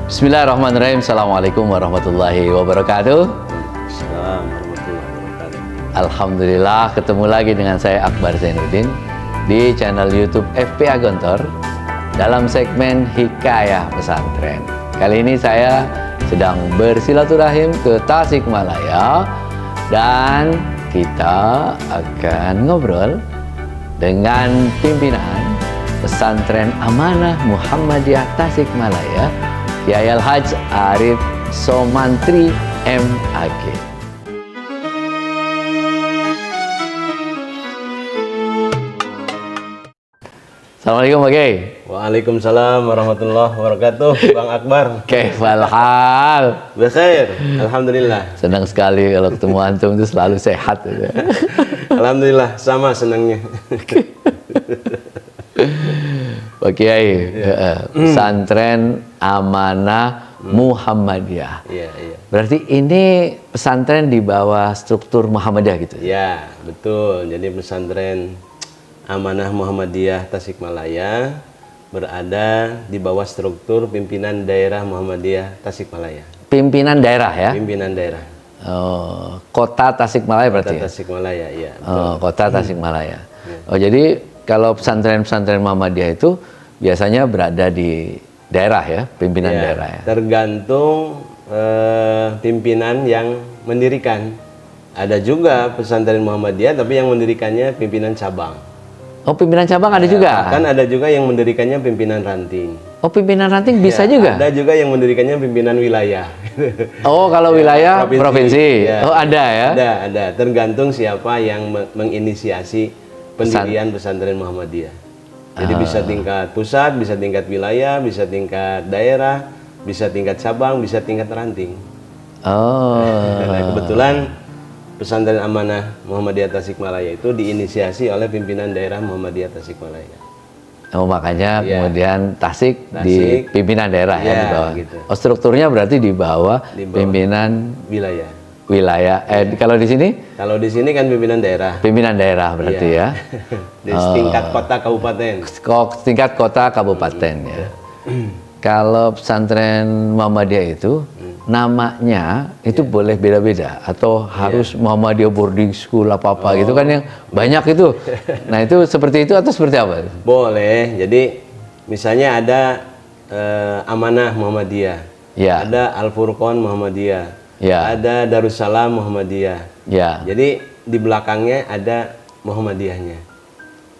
Bismillahirrahmanirrahim. Assalamualaikum warahmatullahi wabarakatuh. Assalamualaikum warahmatullahi wabarakatuh. Alhamdulillah ketemu lagi dengan saya Akbar Zainuddin di channel YouTube FPA Gontor dalam segmen Hikayah Pesantren. Kali ini saya sedang bersilaturahim ke Tasikmalaya dan kita akan ngobrol dengan pimpinan Pesantren Amanah Muhammadiyah Tasikmalaya, Kiai Al-Hajj Arif Somantri MAG. Assalamualaikum Pak Kiai. Waalaikumsalam warahmatullahi wabarakatuh. Bang Akbar. Kaifal hal? Bekhair. Alhamdulillah. Senang sekali kalau ketemu antum itu selalu sehat. Alhamdulillah, sama senangnya. Pak Kiai, Pesantren Amanah Muhammadiyah. Iya, iya. Berarti ini pesantren di bawah struktur Muhammadiyah gitu? Ya, betul. Jadi pesantren Amanah Muhammadiyah Tasikmalaya berada di bawah struktur pimpinan daerah Muhammadiyah Tasikmalaya. Pimpinan daerah ya? Pimpinan daerah. Oh, kota Tasikmalaya berarti Kota ya? Tasikmalaya, iya. Oh, kota Tasikmalaya. Oh, jadi kalau pesantren-pesantren Muhammadiyah itu biasanya berada di daerah ya, pimpinan Ya, daerah ya? tergantung pimpinan yang mendirikan. Ada juga pesantren Muhammadiyah, tapi yang mendirikannya pimpinan cabang. Oh, pimpinan cabang ada juga? Kan ada juga yang mendirikannya pimpinan ranting. Oh, pimpinan ranting bisa Ya, juga? Ada juga yang mendirikannya pimpinan wilayah. Oh, kalau wilayah provinsi. Ya. Oh, ada ya? Ada. Tergantung siapa yang menginisiasi pendirian pesantren Muhammadiyah. Jadi bisa tingkat pusat, bisa tingkat wilayah, bisa tingkat daerah, bisa tingkat cabang, bisa tingkat ranting. Oh. Nah, kebetulan pesantren Amanah Muhammadiyah Tasikmalaya itu diinisiasi oleh pimpinan daerah Muhammadiyah Tasikmalaya. Oh, makanya Ya. kemudian Tasik di pimpinan daerah ya, Ya, di bawah. gitu. Oh, strukturnya berarti di bawah, Di bawah. pimpinan Wilayah. wilayah. Kalau di sini Kalau di sini kan pimpinan daerah. pimpinan daerah berarti Iya. ya. Di tingkat kota kabupaten. Tingkat kota kabupaten ya. Kalau pesantren Muhammadiyah itu namanya itu boleh beda-beda atau harus Muhammadiyah boarding school apa-apa gitu kan yang banyak itu. Nah, itu seperti itu atau seperti apa? Boleh. Jadi misalnya ada Amanah Muhammadiyah. Ya. Ada Al-Furqon Muhammadiyah. Ya. Ada Darussalam Muhammadiyah. Ya. Jadi di belakangnya ada Muhammadiyahnya.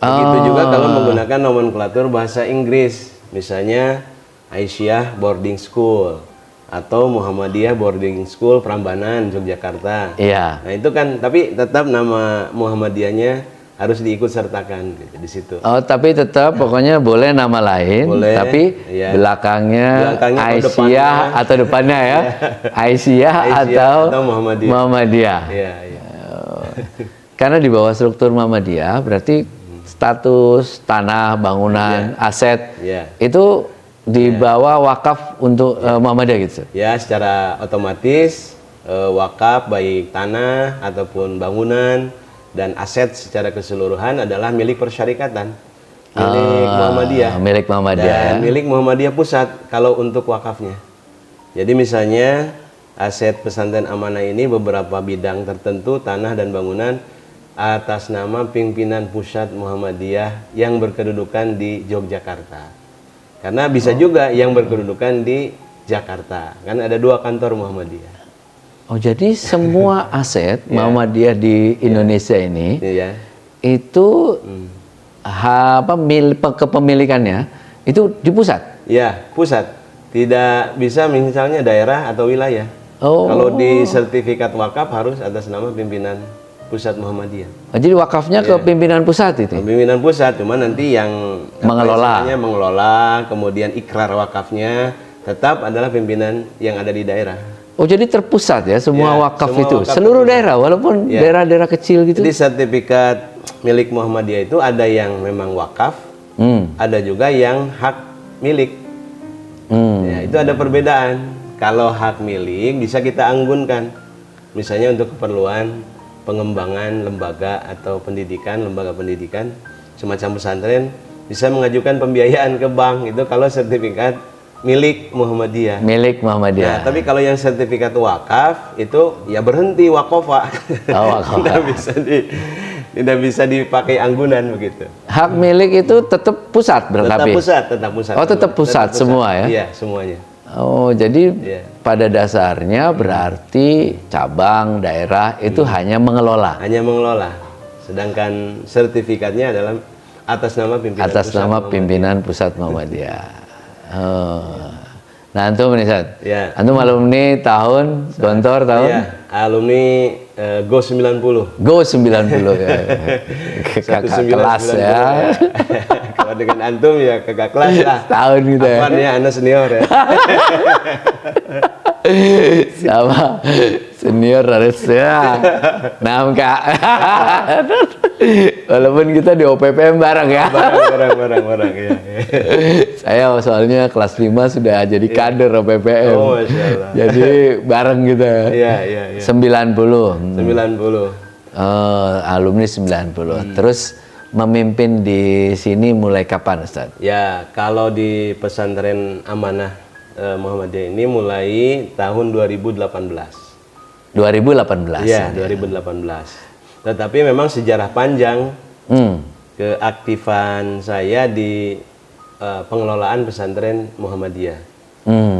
Begitu juga kalau menggunakan nomenklatur bahasa Inggris. Misalnya Aisyah Boarding School atau Muhammadiyah Boarding School Prambanan Yogyakarta. Iya. Nah, itu kan tapi tetap nama Muhammadiyahnya harus diikut sertakan gitu, di situ. Oh, tapi tetap pokoknya boleh nama lain, Boleh, tapi iya. belakangnya Belakangnya atau Aisyah depannya. atau depannya ya. Aisyah atau Muhammadiyah. Muhammadiyah. Iya, iya. Karena di bawah struktur Muhammadiyah berarti status tanah, bangunan, aset Iya. itu dibawa wakaf untuk Muhammadiyah gitu. Ya, secara otomatis wakaf baik tanah ataupun bangunan dan aset secara keseluruhan adalah milik persyarikatan, milik Muhammadiyah. Milik Muhammadiyah. Dan milik Muhammadiyah pusat kalau untuk wakafnya. Jadi misalnya aset pesantren Amanah ini beberapa bidang tertentu tanah dan bangunan atas nama pimpinan pusat Muhammadiyah yang berkedudukan di Yogyakarta. Karena bisa juga yang berkedudukan di Jakarta. Kan ada 2 kantor Muhammadiyah. Oh, jadi semua aset Muhammadiyah di Indonesia ini Iya. itu kepemilikannya itu di pusat. Ya, pusat. Tidak bisa misalnya daerah atau wilayah. Oh. Kalau di sertifikat wakaf harus atas nama pimpinan pusat Muhammadiyah. Jadi wakafnya ke pimpinan pusat itu. Pimpinan pusat, cuma nanti yang mengelola, kemudian ikrar wakafnya tetap adalah pimpinan yang ada di daerah. Oh, jadi terpusat ya semua Ya, wakaf semua itu, wakaf seluruh terpusat. daerah walaupun Ya. daerah-daerah kecil gitu. Jadi sertifikat milik Muhammadiyah itu ada yang memang wakaf, ada juga yang hak milik. Ya, itu ada perbedaan. Kalau hak milik bisa kita anggunkan, misalnya untuk keperluan pengembangan lembaga atau pendidikan, lembaga pendidikan semacam pesantren bisa mengajukan pembiayaan ke bank itu kalau sertifikat milik Muhammadiyah. Milik Nah, Muhammadiyah. tapi kalau yang sertifikat wakaf itu ya berhenti wakofa. Oh, wakofa. Tidak bisa dipakai anggunan begitu. Hak milik itu tetap pusat berarti. Tetap pusat. Oh, tetap pusat semua ya? Iya, semuanya. Oh, jadi Iya. pada dasarnya berarti cabang daerah itu hanya mengelola. Hanya mengelola. Sedangkan sertifikatnya adalah atas nama pimpinan Atas pusat nama Muhammadiyah. pimpinan pusat Muhammadiyah. Oh. Nah, antum nih, Ustaz. Ya. Antum alumni tahun, Gontor tahun? Iya, alumni GO 90. Go 90 ya. Kakak kelas ya. Kalau dengan antum ya kakak kelas lah. Tahun gitu ya. Apaan ya, Anda senior ya. Sama senior harus ya. Nah, Kak. Walaupun kita di OPPM bareng ya. Barang ya. Saya soalnya kelas 5 sudah jadi kader OPPM. Oh, Masya Allah. Jadi bareng gitu. Iya. 90. 90. Alumni 90. Terus memimpin di sini mulai kapan, Ustaz? Ya, kalau di pesantren Amanah Muhammadiyah ini mulai tahun 2018. 2018. Iya, 2018. Tetapi memang sejarah panjang keaktifan saya di pengelolaan pesantren Muhammadiyah.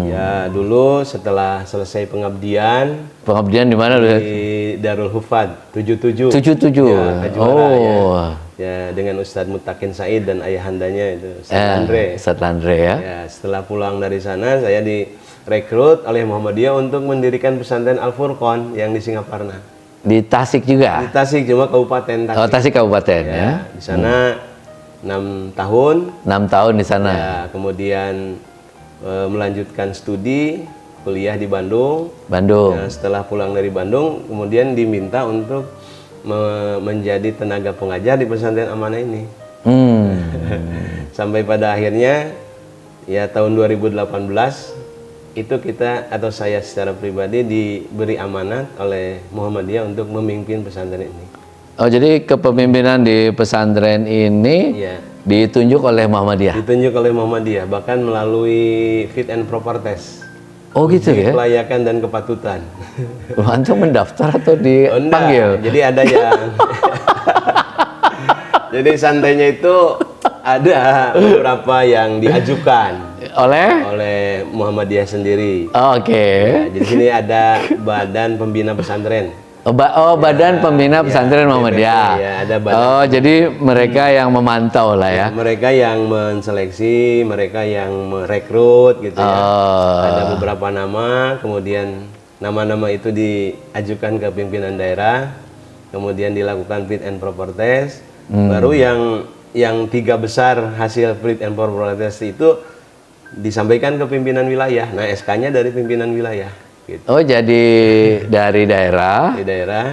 Ya, dulu setelah selesai pengabdian Pengabdian di mana, Ustaz? di Darul Hufad 77. 77. Ya, Kejuara, Oh. ya, dengan Ustadz Mutakin Said dan ayahandanya itu Ustadz Andre. Ustadz Andre ya. Ya, setelah pulang dari sana saya direkrut oleh Muhammadiyah untuk mendirikan pesantren Al Furqon yang di Singaparna. Di Tasik juga. Di Tasik, cuma kabupaten Tasik. Oh, Tasik Kabupaten ya. Di sana 6 tahun. 6 tahun di sana. Ya, kemudian melanjutkan studi kuliah di Bandung. Bandung. Ya, setelah pulang dari Bandung, kemudian diminta untuk menjadi tenaga pengajar di pesantren Amanah ini. Sampai pada akhirnya ya tahun 2018 itu kita atau saya secara pribadi diberi amanat oleh Muhammadiyah untuk memimpin pesantren ini. Oh, jadi kepemimpinan di pesantren ini Iya. ditunjuk oleh Muhammadiyah. Ditunjuk oleh Muhammadiyah bahkan melalui fit and proper test. Oh, gitu ya. Kelayakan dan kepatutan. Antum mendaftar atau Oh, enggak. dipanggil? Jadi ada yang jadi santainya itu ada beberapa yang diajukan oleh Muhammadiyah sendiri. Oke. Ya, di sini ada Badan Pembina Pesantren. Badan Pembina Pesantren Muhammadiyah. ya, ada badan. Oh, jadi mereka yang memantau lah ya. Mereka yang menseleksi, mereka yang merekrut gitu ya. Ada beberapa nama, kemudian nama-nama itu diajukan ke pimpinan daerah, kemudian dilakukan fit and proper test. Baru yang 3 besar hasil fit and proper test itu disampaikan ke pimpinan wilayah. Nah, SK-nya dari pimpinan wilayah. Gitu. Oh, jadi dari daerah Di daerah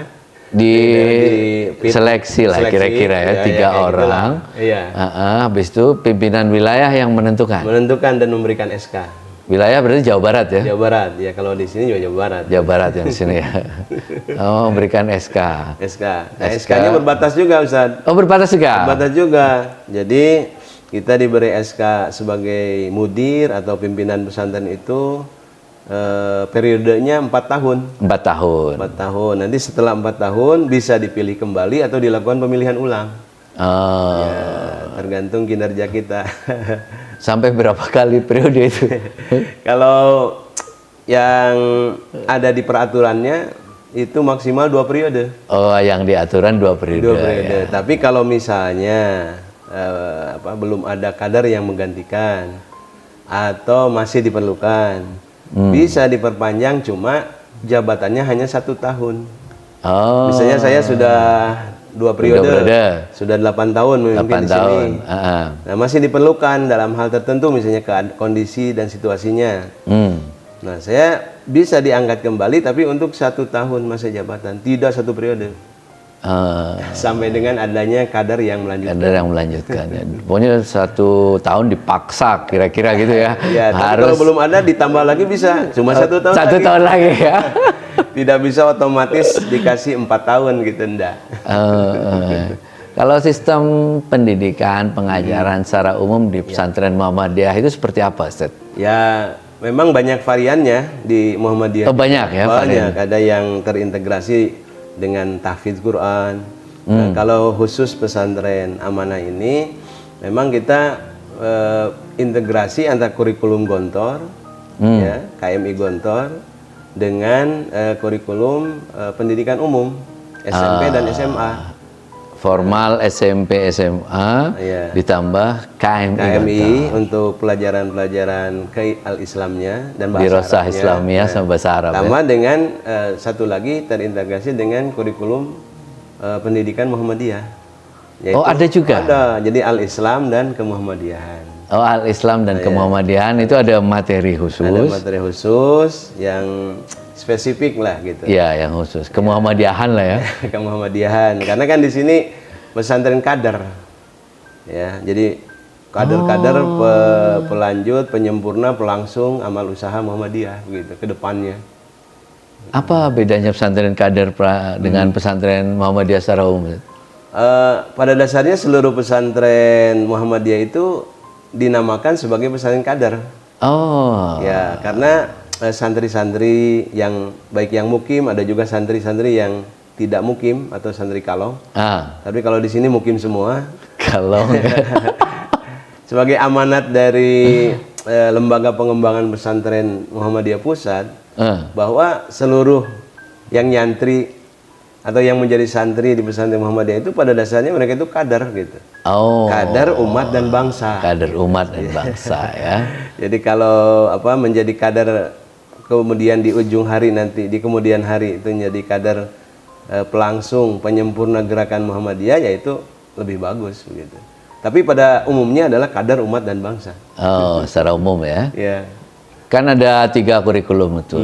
seleksi lah kira-kira ya, 3 orang. Iya. Habis itu pimpinan wilayah yang menentukan. Menentukan dan memberikan SK. Wilayah berarti Jawa Barat ya? Jawa Barat. Ya, kalau di sini juga Jawa Barat. Jawa Barat yang di sini ya. Oh, memberikan SK. SK. Nah, SK-nya berbatas juga, Ustaz. Oh, berbatas juga. Berbatas juga. Jadi kita diberi SK sebagai mudir atau pimpinan pesantren itu periodenya 4 tahun. 4 tahun. 4 tahun. Nanti setelah 4 tahun bisa dipilih kembali atau dilakukan pemilihan ulang. Oh. Ya, tergantung kinerja kita. Sampai berapa kali periode itu? Kalau yang ada di peraturannya itu maksimal 2 periode. Oh, yang di aturan 2 periode. 2 periode. Ya. Tapi kalau misalnya belum ada kadar yang menggantikan atau masih diperlukan, bisa diperpanjang, cuma jabatannya hanya 1 tahun. Oh. Misalnya saya sudah 2 periode, sudah 8 tahun memimpin di sini. Nah, masih diperlukan dalam hal tertentu, misalnya kondisi dan situasinya. Nah, saya bisa diangkat kembali, tapi untuk 1 tahun masa jabatan, tidak 1 periode. Sampai dengan adanya kadar yang melanjutkan. Kadar yang melanjutkan. Ya. Pokoknya 1 tahun dipaksa, kira-kira gitu ya. Ya, tapi kalau belum ada ditambah lagi bisa, cuma 1 tahun. 1 tahun lagi ya. Tidak bisa otomatis dikasih 4 tahun gitu, enggak. Kalau sistem pendidikan, pengajaran secara umum di pesantren Muhammadiyah itu seperti apa, Ustaz? Ya, memang banyak variannya di Muhammadiyah. Oh, banyak ya varian. Banyak, ada yang terintegrasi dengan tahfidz Quran. Nah, kalau khusus pesantren Amanah ini, memang kita integrasi antara kurikulum Gontor, ya, KMI Gontor, dengan kurikulum pendidikan umum SMP dan SMA. Formal SMP, SMA, Iya. ditambah KMI untuk pelajaran-pelajaran al-Islamnya dan bahasa Dirosah Arabnya. Islamiyah sama bahasa Arab. Ya? Tambah dengan satu lagi terintegrasi dengan kurikulum pendidikan Muhammadiyah. Yaitu Oh, ada juga? Ada, jadi al-Islam dan kemuhammadiyahan. Oh, al-Islam dan kemuhammadiyahan itu ada materi khusus. Ada materi khusus yang spesifik lah gitu. Iya, yang khusus. Kemuhammadiyahan lah ya. Kemuhammadiyahan. Karena kan di sini pesantren kader. Ya, jadi kader-kader pelanjut, penyempurna, pelangsung amal usaha Muhammadiyah gitu ke depannya. Apa bedanya pesantren kader dengan pesantren Muhammadiyah secara umum? Pada dasarnya seluruh pesantren Muhammadiyah itu dinamakan sebagai pesantren kader. Oh. Ya, karena santri-santri yang baik yang mukim, ada juga santri-santri yang tidak mukim atau santri kalong. Tapi kalau di sini mukim semua. Kalong. Sebagai amanat dari Lembaga Pengembangan Pesantren Muhammadiyah Pusat, bahwa seluruh yang nyantri atau yang menjadi santri di pesantren Muhammadiyah itu pada dasarnya mereka itu kader gitu. Oh. Kader umat dan bangsa. Kader umat dan bangsa ya. Jadi kalau menjadi kader kemudian di ujung hari nanti di kemudian hari itu menjadi kader pelangsung penyempurna gerakan Muhammadiyah, yaitu lebih bagus begitu. Tapi pada umumnya adalah kader umat dan bangsa. Oh, secara umum ya. Ya. Kan ada 3 kurikulum itu.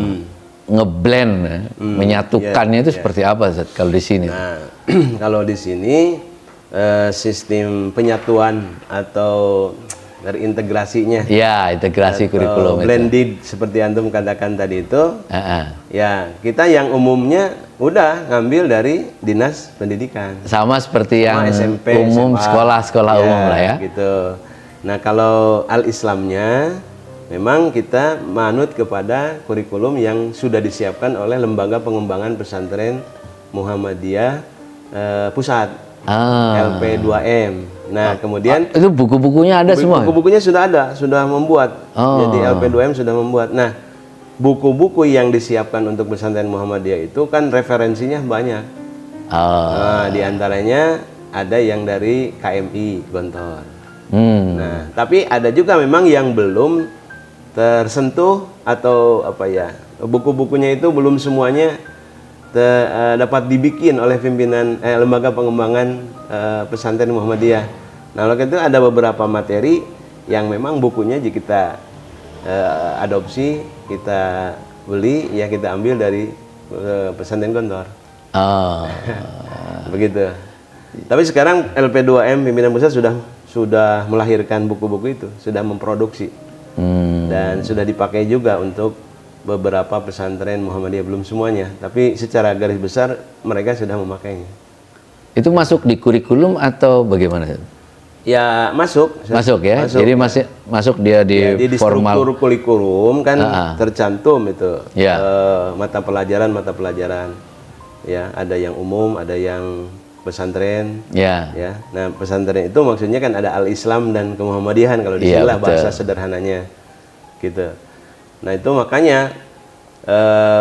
Ngeblend, menyatukannya itu seperti apa, Zat, kalau di sini? Nah, kalau di sini sistem penyatuan atau terintegrasinya. Ya, integrasi kurikulum itu. Blended seperti antum katakan tadi itu. Ya, kita yang umumnya udah ngambil dari Dinas Pendidikan. Sama seperti yang SMP, umum, SMA. sekolah umum lah ya. Gitu. Nah, kalau al-Islamnya memang kita manut kepada kurikulum yang sudah disiapkan oleh Lembaga Pengembangan Pesantren Muhammadiyah Pusat. LP2M. Nah, kemudian itu buku-bukunya ada semua. Buku-bukunya sudah ada, sudah membuat. Jadi LP2M sudah membuat. Nah, buku-buku yang disiapkan untuk pesantren Muhammadiyah itu kan referensinya banyak. Nah, di antaranya ada yang dari KMI Gontor. Nah, tapi ada juga memang yang belum tersentuh atau buku-bukunya itu belum semuanya dapat dibikin oleh pimpinan Lembaga Pengembangan Pesantren Muhammadiyah. Nah, oleh itu ada beberapa materi yang memang bukunya jika kita adopsi, kita beli, ya kita ambil dari pesantren Gontor. Begitu. Tapi sekarang LP2M pimpinan pusat sudah melahirkan buku-buku itu, sudah memproduksi. Dan sudah dipakai juga untuk beberapa pesantren Muhammadiyah, belum semuanya, tapi secara garis besar mereka sudah memakainya. Itu masuk di kurikulum atau bagaimana? Ya masuk ya. Masuk, jadi masuk dia di formal. Struktur kurikulum kan tercantum itu mata pelajaran. Ya, ada yang umum, ada yang pesantren. Ya. Nah, pesantren itu maksudnya kan ada al-Islam dan kemuhammadiyahan, kalau di sini lah bahasa sederhananya. Gitu. Nah, itu makanya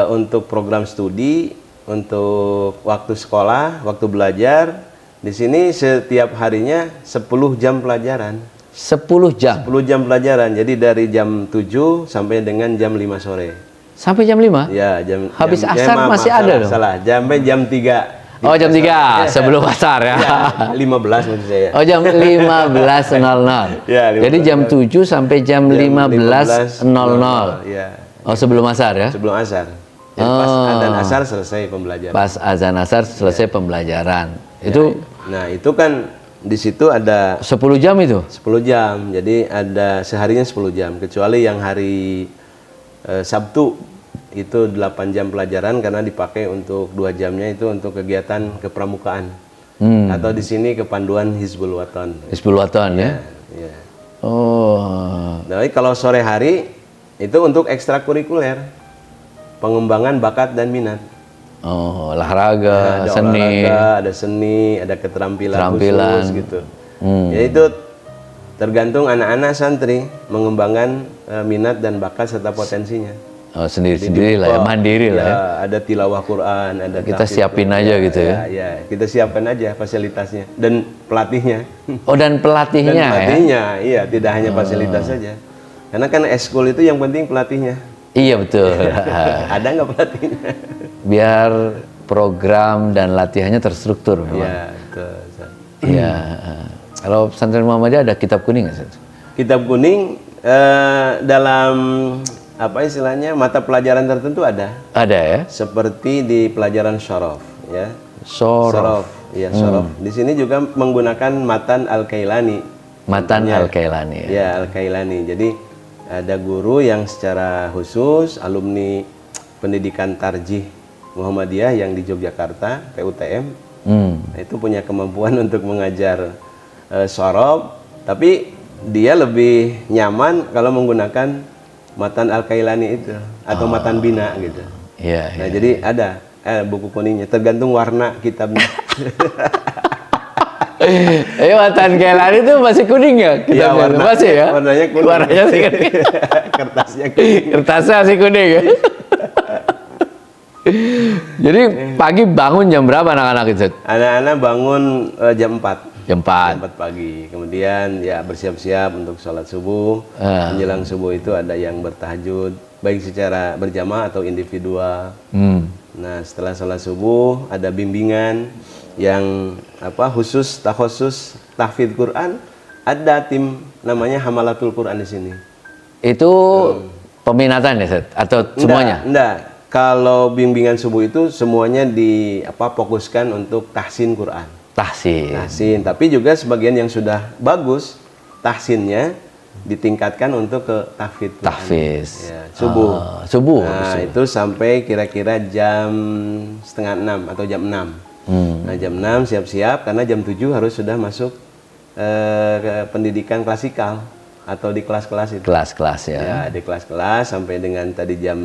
untuk program studi, untuk waktu sekolah, waktu belajar, di sini setiap harinya 10 jam pelajaran. 10 jam? 10 jam pelajaran, jadi dari jam 7 sampai dengan jam 5 sore. Sampai jam 5? Ya, habis asar masih ada dong? Sampai jam 3. Oh, jam 3 sebelum asar ya? 15 maksud saya. Oh, jam 15.00. Ya, 15. Jadi jam 7 sampai jam 15.00. Ya. Oh, sebelum asar ya? Sebelum asar. Jadi pas azan asar selesai pembelajaran. Pas azan asar selesai pembelajaran. Itu nah, itu kan di situ ada 10 jam itu? 10 jam. Jadi ada seharinya 10 jam, kecuali yang hari Sabtu itu 8 jam pelajaran karena dipakai untuk 2 jamnya itu untuk kegiatan kepramukaan. atau di sini kepanduan Hizbul Waton. Hizbul Waton ya. Ya. Oh. Nah, kalau sore hari itu untuk ekstrakurikuler, pengembangan bakat dan minat. Oh, olahraga, Ada seni. olahraga, ada seni, ada keterampilan khusus gitu. Ya itu tergantung anak-anak santri mengembangkan minat dan bakat serta potensinya. Oh, sendiri-sendiri lah ya, mandiri lah ya. Ada tilawah Quran, ada Kita tahfidz siapin Quran. aja gitu ya. Ya, kita siapkan aja fasilitasnya dan pelatihnya. Oh, dan pelatihnya Dan ya. pelatihnya, iya, tidak hanya fasilitas saja. Karena kan eskul itu yang penting pelatihnya. Iya betul. Ada nggak pelatihnya? Biar program dan latihannya terstruktur memang. Iya, betul. Iya. Kalau pesantren Muhammadiyah ada kitab kuning nggak, Ustaz? Kitab kuning dalam apa istilahnya mata pelajaran tertentu ada. Ada ya. Seperti di pelajaran syaraf, ya. Syaraf. Ya, syaraf. Di sini juga menggunakan matan Al-Kailani. Matan Al-Kailani. Ya, Al-Kailani. Jadi ada guru yang secara khusus alumni pendidikan tarjih Muhammadiyah yang di Yogyakarta, PUTM. Nah, itu punya kemampuan untuk mengajar syaraf, tapi dia lebih nyaman kalau menggunakan matan Al-Kailani itu atau matan Bina gitu. Iya. Nah, jadi ada buku kuningnya, tergantung warna kitabnya. Matan Kailani itu masih kuning ya? Iya, Masih ya? warnanya kuning. Warnanya sih kuning. Kertasnya kuning. Kertasnya masih kuning ya? Jadi pagi bangun jam berapa anak-anak itu? Anak-anak bangun jam 4. Jam 4. Jam 4 pagi. Kemudian ya bersiap-siap untuk sholat subuh. Menjelang subuh itu ada yang bertahajud, baik secara berjamaah atau individual. Nah, setelah sholat subuh ada bimbingan yang khusus takhusus tahfidz Quran. Ada tim namanya Hamalatul Quran di sini. Itu peminatan ya, Ustaz? Atau semuanya? Enggak. Kalau bimbingan subuh itu semuanya fokuskan untuk tahsin Quran. Tahsin, tapi juga sebagian yang sudah bagus tahsinnya ditingkatkan untuk ke tahfidz Quran. Tahfiz. Ya, subuh. Subuh. Nah, itu sampai kira-kira jam 5:30 atau jam 6. Nah, jam 6 siap-siap karena jam 7 harus sudah masuk ke pendidikan klasikal atau di kelas-kelas itu. Kelas-kelas ya. Ya, di kelas-kelas sampai dengan tadi jam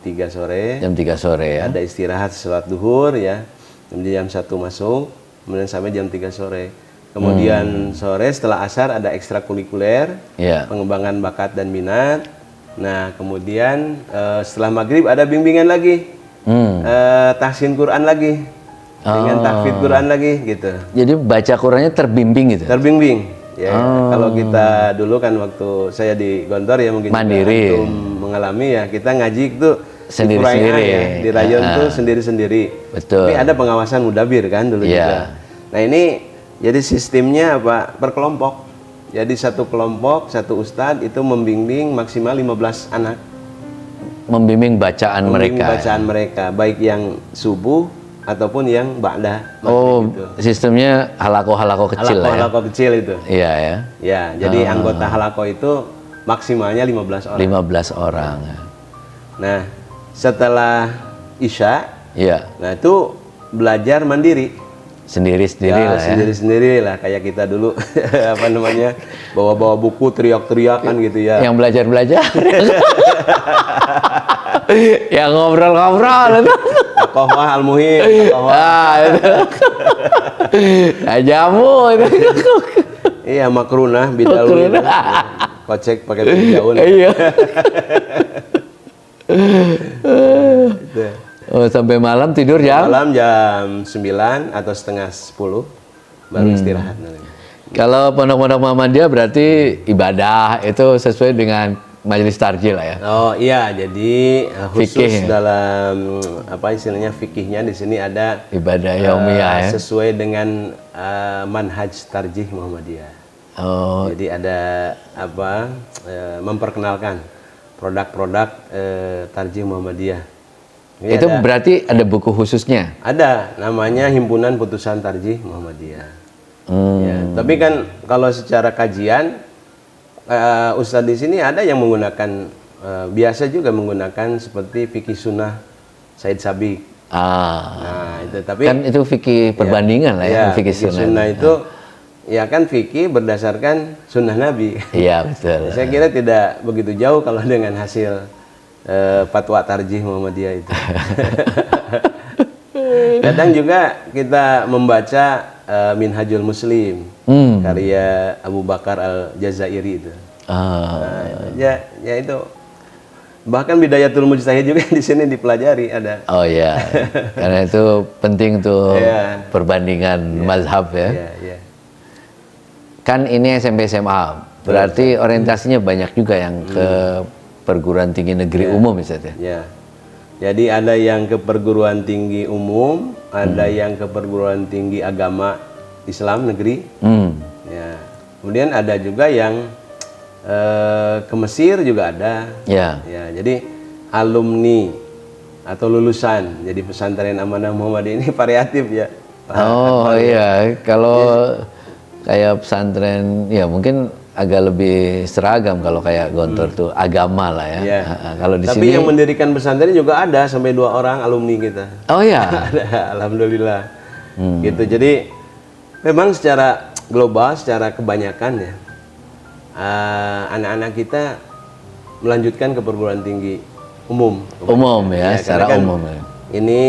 3 sore. Jam 3 sore ya. Ada istirahat sholat duhur ya. Kemudian jam 1 masuk, kemudian sampai jam 3 sore. Kemudian sore setelah asar ada ekstrakurikuler, pengembangan bakat dan minat. Nah, kemudian setelah maghrib ada bimbingan lagi. Tahsin Quran lagi. Dengan tahfidz Quran lagi gitu. Jadi baca Qurannya terbimbing gitu. Terbimbing. Ya, kalau kita dulu kan waktu saya di Gontor ya mungkin mandiri juga mengalami ya, kita ngaji itu sendiri-sendiri ya, di rayon tuh sendiri-sendiri. Betul. Tapi ada pengawasan mudabir kan dulu juga. Nah, ini jadi sistemnya per kelompok. Jadi satu kelompok, satu ustadz itu membimbing maksimal 15 anak. Membimbing bacaan mereka. Bacaan mereka, baik yang subuh ataupun yang ba'da. Gitu. Sistemnya halako-halako kecil halako kecil itu. Iya ya. Ya, jadi anggota halako itu maksimalnya 15 orang. 15 orang. Nah, setelah Isya, nah itu belajar mandiri. Sendiri-sendiri lah ya. Sendiri-sendiri lah, kayak kita dulu bawa-bawa buku teriak-teriakan gitu ya. Yang belajar-belajar. Yang ngobrol-ngobrol itu. Qahwah al-muhim. Itu. Jamu itu. Iya, makrunah bidawi. Kocek pakai daun. Iya. Oh, sampai malam tidur jam? Malam jam 9 atau setengah 10 baru istirahat. Kalau pondok-pondok Muhammadiyah berarti ibadah itu sesuai dengan majelis tarjih lah ya. Oh iya, jadi khusus fikih. Dalam istilahnya fikihnya di sini ada ibadah yaumiyah ya. Sesuai dengan manhaj tarjih Muhammadiyah. Oh. Jadi ada memperkenalkan produk-produk tarjih Muhammadiyah. Ini itu berarti ada buku khususnya? Ada, namanya Himpunan Putusan Tarjih Muhammadiyah. Ya, tapi kan kalau secara kajian Ustadz di sini ada yang menggunakan biasa juga menggunakan seperti fikih sunnah Said Sabiq. Nah, itu tapi Kan itu fikih perbandingan lah ya, fikih sunnah. itu ya kan fikih berdasarkan sunnah Nabi. Iya, betul. Saya kira tidak begitu jauh kalau dengan hasil fatwa tarjih Muhammadiyah itu. Kadang juga kita membaca Minhajul Muslim karya Abu Bakar Al-Jazairi itu. Ya itu. Bahkan Bidayatul Mujtahid juga di sini dipelajari ada. Oh iya, karena itu penting tuh perbandingan mazhab ya. Iya. Kan ini SMP SMA, berarti orientasinya banyak juga yang ke perguruan tinggi negeri umum misalnya. Ya. Jadi ada yang ke perguruan tinggi umum, ada yang ke perguruan tinggi agama Islam negeri. Ya. Kemudian ada juga yang ke Mesir juga ada. Ya. Ya, jadi alumni atau lulusan jadi pesantren Amanah Muhammadiyah ini variatif ya. Oh iya, kalau kayak pesantren ya mungkin agak lebih seragam kalau kayak Gontor tuh agama lah ya. Ya. Kalau di Tapi sini yang mendirikan pesantren juga ada sampai 2 orang alumni kita. oh ya. Ada, alhamdulillah. Gitu. Jadi memang secara global, secara kebanyakan ya anak-anak kita melanjutkan ke perguruan tinggi umum. Umum ya, secara karena kan umum ya. Ini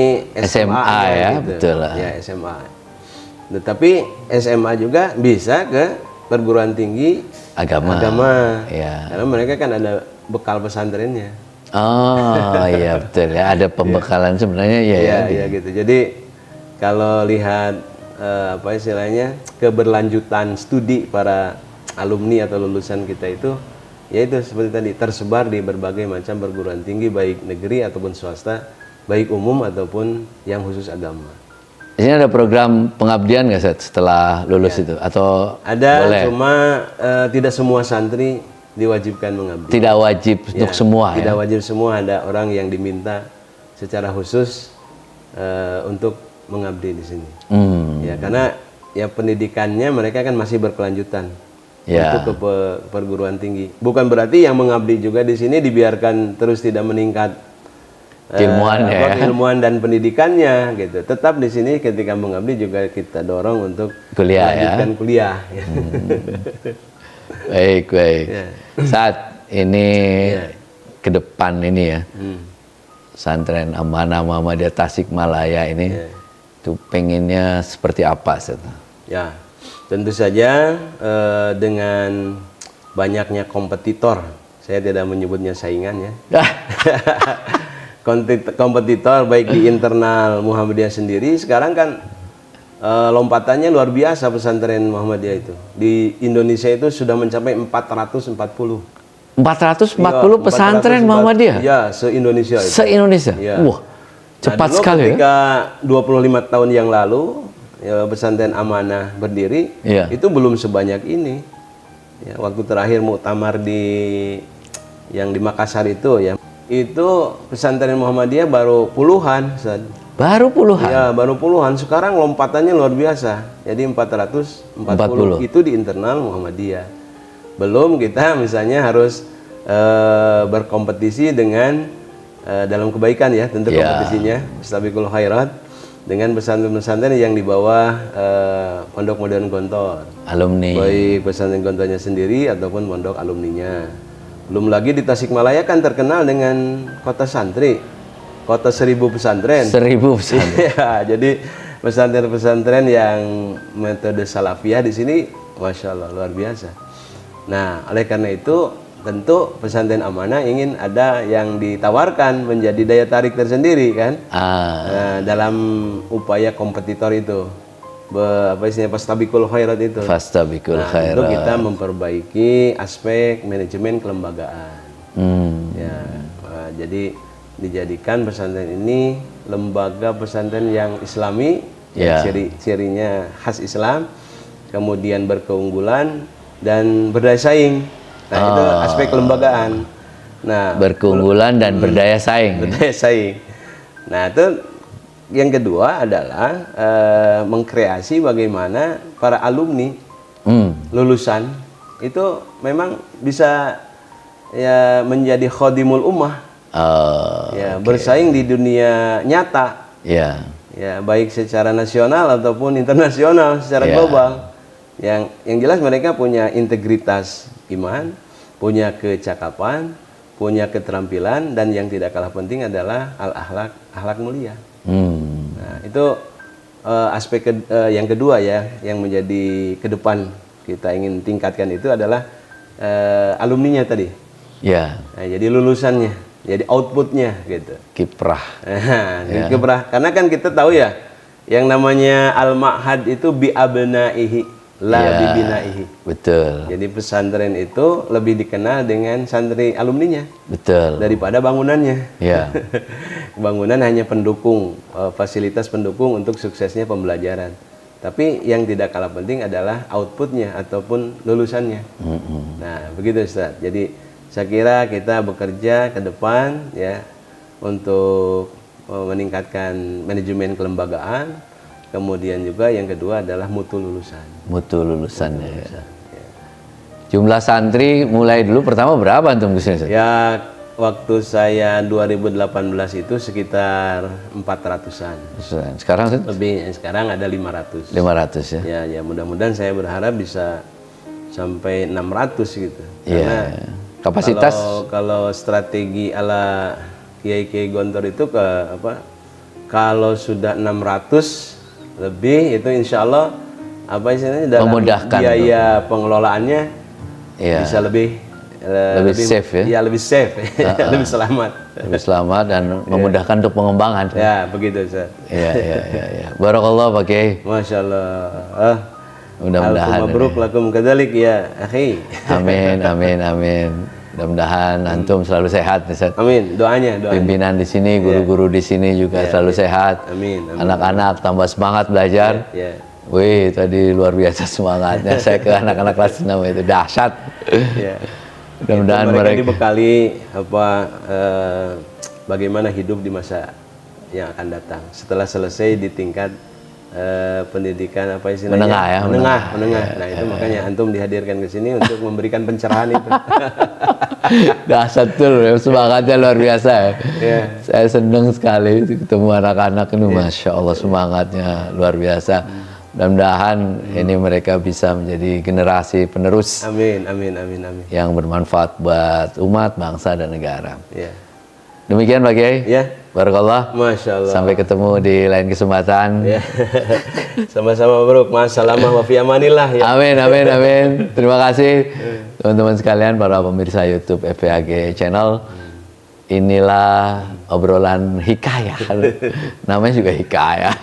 SMA ya, betul lah. Ya, SMA. Tetapi SMA juga bisa ke perguruan tinggi Agama. Ya. Karena mereka kan ada bekal pesantrennya. Oh iya betul ya, ada pembekalan sebenarnya ya. Iya gitu. Jadi kalau lihat apa istilahnya keberlanjutan studi para alumni atau lulusan kita itu, yaitu seperti tadi tersebar di berbagai macam perguruan tinggi baik negeri ataupun swasta, baik umum ataupun yang khusus agama. Di sini ada program pengabdian nggak Seth, setelah lulus itu atau Ada, boleh? cuma tidak semua santri diwajibkan mengabdi. Tidak wajib untuk semua Tidak ya. wajib semua, ada orang yang diminta secara khusus untuk mengabdi di sini. Ya karena ya pendidikannya mereka kan masih berkelanjutan untuk ke perguruan tinggi. Bukan berarti yang mengabdi juga di sini dibiarkan terus tidak meningkat keilmuan dan pendidikannya gitu. Tetap di sini ketika mengabdi juga kita dorong untuk melanjutkan kuliah. Baik. Saat ini ke depan ini ya, pesantren Amanah Muhammadiyah Tasikmalaya ini tuh pengennya seperti apa Seth? Ya, tentu saja dengan banyaknya kompetitor, saya tidak menyebutnya saingan ya. Kompetitor baik di internal Muhammadiyah sendiri, sekarang kan lompatannya luar biasa pesantren Muhammadiyah itu. Di Indonesia itu sudah mencapai 440. 440 pesantren Muhammadiyah? Ya, se-Indonesia itu. Se-Indonesia? Ya. Wah, cepat dulu sekali ketika 25 tahun yang lalu pesantren Amanah berdiri, itu belum sebanyak ini. Ya, waktu terakhir muktamar yang di Makassar itu ya, itu pesantren Muhammadiyah baru puluhan. Baru puluhan? Ya, baru puluhan. Sekarang lompatannya luar biasa. Jadi 440 itu di internal Muhammadiyah. Belum kita misalnya harus berkompetisi dengan dalam kebaikan ya, tentu kompetisinya Mustabiqul Khairat dengan pesantren-pesantren yang di bawah Pondok Modern Gontor. Alumni. Baik pesantren Gontornya sendiri ataupun pondok alumninya. Belum lagi di Tasikmalaya kan terkenal dengan kota santri, kota 1000 pesantren. 1000 pesantren. Ya, jadi pesantren-pesantren yang metode salafiyah di sini, masya Allah luar biasa. Nah, oleh karena itu tentu pesantren Amanah ingin ada yang ditawarkan menjadi daya tarik tersendiri kan, dalam upaya kompetitor itu. Apa istilahnya Fastabiqul Khairat itu. Fastabiqul Khairat. Untuk kita memperbaiki aspek manajemen kelembagaan. Ya, jadi dijadikan pesantren ini lembaga pesantren yang Islami, yang cirinya khas Islam, kemudian berkeunggulan dan berdaya saing. Nah, itu aspek kelembagaan. Nah, berkeunggulan dan berdaya saing. Berdaya saing. Nah, itu yang kedua adalah mengkreasi bagaimana para alumni lulusan itu memang bisa ya menjadi khodimul ummah, bersaing di dunia nyata Ya. Ya, baik secara nasional ataupun internasional, secara Ya. global. Yang jelas mereka punya integritas iman, punya kecakapan, punya keterampilan, dan yang tidak kalah penting adalah akhlak mulia. Nah, itu aspek yang kedua ya, yang menjadi ke depan kita ingin tingkatkan itu adalah alumninya tadi. Ya. Nah, jadi lulusannya, jadi outputnya gitu. Kiprah. Jadi kiprah. Karena kan kita tahu ya, yang namanya al-ma'had itu bi abnaihi la Ya, bi binaihi. betul. Jadi pesantren itu lebih dikenal dengan santri alumninya Betul. daripada bangunannya. Ya. Bangunan hanya pendukung, fasilitas pendukung untuk suksesnya pembelajaran. Tapi yang tidak kalah penting adalah outputnya ataupun lulusannya. Nah, begitu Ustaz. Jadi saya kira kita bekerja ke depan ya untuk meningkatkan manajemen kelembagaan. Kemudian juga yang kedua adalah mutu lulusan. Mutu lulusannya. Ya. Jumlah santri mulai dulu pertama berapa antum kesini? Ya, waktu saya 2018 itu sekitar 400-an. Sekarang Lebih, sekarang ada 500. 500 ya. Ya, ya, mudah-mudahan saya berharap bisa sampai 600 gitu. Iya. Kapasitas kalau strategi ala Kiai Gontor itu ke apa? Kalau sudah 600 lebih itu insya Allah apa istilahnya dalam memudahkan biaya pengelolaannya Iya. bisa lebih safe ya. Ya, lebih safe, lebih selamat. Lebih selamat dan memudahkan untuk pengembangan. Ya, begitu Ustaz. Iya, iya, iya, iya. Barakallah Pak Kiai. Masya Allah. Mudah-mudahan. Mabruk lakum kadzalik ya, akhi. Amin, amin, amin. Mudah-mudahan antum selalu sehat, Ustaz. Amin. Doanya. Pimpinan di sini, guru-guru di sini juga selalu sehat. Amin. Anak-anak tambah semangat belajar. Ya. Wih, tadi luar biasa semangatnya. Saya ke anak-anak kelas 6 itu dahsyat. Ya. Mudah-mudahan mereka dibekali bagaimana hidup di masa yang akan datang. Setelah selesai di tingkat pendidikan apa istilahnya? Menengah ya. Menengah. Nah, itu makanya antum dihadirkan ke sini untuk memberikan pencerahan itu. Dahsyat tuh, semangatnya luar biasa ya. Ya. Saya senang sekali ketemu anak-anak ini, Masya Allah semangatnya luar biasa. Mudah-mudahan ini mereka bisa menjadi generasi penerus Amin. yang bermanfaat buat umat, bangsa, dan negara. Ya. Demikian Pak Kiai. Ya. Barakallah. Masya Allah. Sampai ketemu di lain kesempatan. Ya. Sama-sama Bro. Masalamah wa fi amanillah ya. Amin, amin, amin. Terima kasih teman-teman sekalian, para pemirsa YouTube FPAG Channel. Inilah obrolan hikayah. Namanya juga hikayah.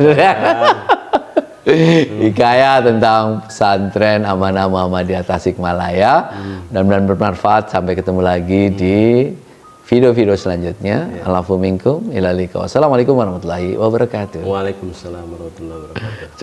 Hikayah tentang pesantren Amanah Muhammadiyah Tasikmalaya. Mudah-mudahan bermanfaat. Sampai ketemu lagi di video-video selanjutnya. Alafu minkum ilal liqa. Wassalamualaikum warahmatullahi wabarakatuh. Waalaikumsalam warahmatullahi wabarakatuh.